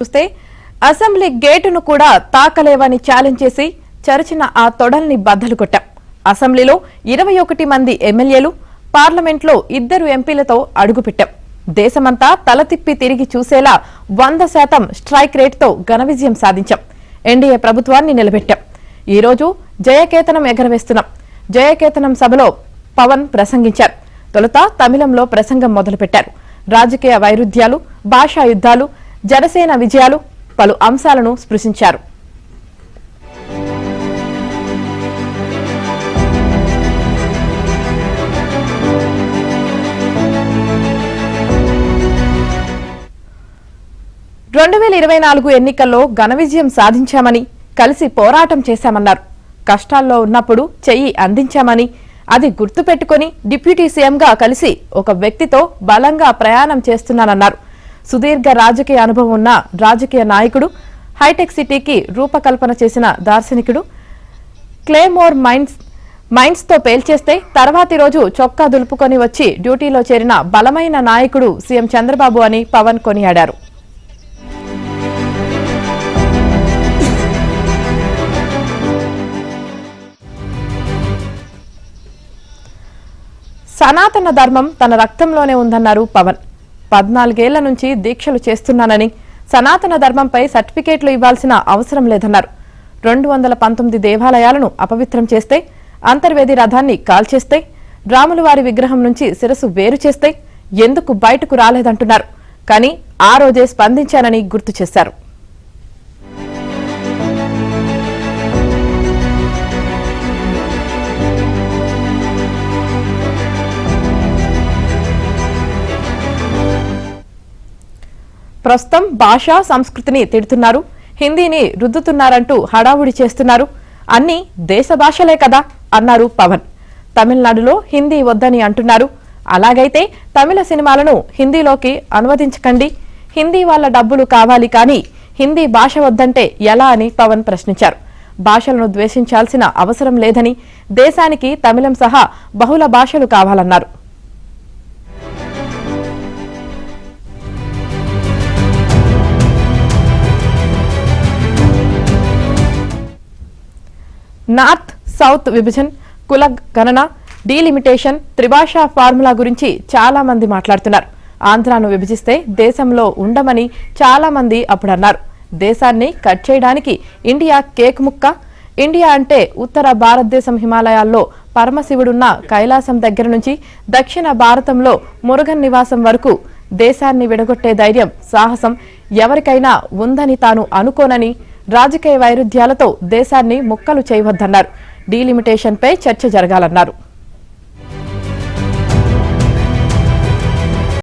చూస్తే అసెంబ్లీ గేటును కూడా తాకలేవని ఛాలెంజ్ చేసి చరిచిన ఆ తొడల్ని బద్దలు కొట్టాం. అసెంబ్లీలో 21 మంది ఎమ్మెల్యేలు, పార్లమెంట్లో 2 ఎంపీలతో అడుగుపెట్టాం. దేశమంతా తలతిప్పి తిరిగి చూసేలా 100% స్ట్రైక్ రేట్తో ఘన విజయం సాధించాం. ఎన్డీఏ ప్రభుత్వాన్ని నిలబెట్టాం. ఈ రోజు జయకేతనం ఎగరవేస్తున్నాం. జయకేతనం సభలో పవన్ ప్రసంగించారు. తొలుత తమిళంలో ప్రసంగం మొదలుపెట్టారు. రాజకీయ వైరుధ్యాలు, భాషా యుద్ధాలు, జనసేన విజయాలు పలు అంశాలను స్పృశించారు. ఎన్నికల్లో ఘన విజయం సాధించామని, కలిసి పోరాటం చేశామన్నారు. కష్టాల్లో ఉన్నప్పుడు చెయ్యి అందించామని, అది గుర్తుపెట్టుకుని డిప్యూటీ సీఎంగా కలిసి ఒక వ్యక్తితో బలంగా ప్రయాణం చేస్తున్నానన్నారు. సుదీర్ఘ రాజకీయ అనుభవం ఉన్న రాజకీయ నాయకుడు, హైటెక్ సిటీకి రూపకల్పన చేసిన దార్శనికుడు, క్లేమోర్ మైన్స్ తో పేల్చేస్తే తర్వాతి రోజు చొక్కా దులుపుకొని వచ్చి డ్యూటీలో చేరిన బలమైన నాయకుడు సీఎం చంద్రబాబు అని పవన్ కొనియాడారు. సనాతన ధర్మం తన రక్తంలోనే ఉందన్నారు పవన్. 14 ఏళ్ల నుంచి దీక్షలు చేస్తున్నానని, సనాతన ధర్మంపై సర్టిఫికేట్లు ఇవ్వాల్సిన అవసరం లేదన్నారు. 219 దేవాలయాలను అపవిత్రం చేస్తే, అంతర్వేది రథాన్ని కాల్చేస్తే, రాముల వారి విగ్రహం నుంచి శిరస్సు వేరు చేస్తే ఎందుకు బయటకు రాలేదంటున్నారు. కానీ ఆ రోజే స్పందించానని గుర్తు చేశారు. ప్రస్తుతం భాషా సంస్కృతిని తిడుతున్నారు, హిందీని రుద్దుతున్నారంటూ హడావుడి చేస్తున్నారు. అన్ని దేశ భాషలే కదా అన్నారు పవన్. తమిళనాడులో హిందీ వద్దని అంటున్నారు. అలాగైతే తమిళ సినిమాలను హిందీలోకి అనువదించకండి. హిందీ వాళ్ళ డబ్బులు కావాలి కానీ హిందీ భాష వద్దంటే ఎలా అని పవన్ ప్రశ్నించారు. భాషలను ద్వేషించాల్సిన అవసరం లేదని, దేశానికి తమిళం సహా బహుళ భాషలు కావాలన్నారు. నార్త్ సౌత్ విభజన్, కుల గణన, డీలిమిటేషన్, త్రిభాషా ఫార్ములా గురించి చాలా మంది మాట్లాడుతున్నారు. ఆంధ్రాను విభజిస్తే దేశంలో ఉండమని చాలా మంది అప్పుడు అన్నారు. దేశాన్ని కట్ చేయడానికి ఇండియా కేక్ ముక్క. ఇండియా అంటే ఉత్తర భారతదేశం హిమాలయాల్లో పరమశివుడున్న కైలాసం దగ్గర నుంచి దక్షిణ భారతంలో మురుగన్ నివాసం వరకు దేశాన్ని విడగొట్టే ధైర్యం, సాహసం ఎవరికైనా ఉందని తాను అనుకోనని, రాజకీయ వైరుధ్యాలతో దేశాన్ని ముక్కలు చేయవద్దన్నారు. డీలిమిటేషన్పై చర్చ జరగాలన్నారు.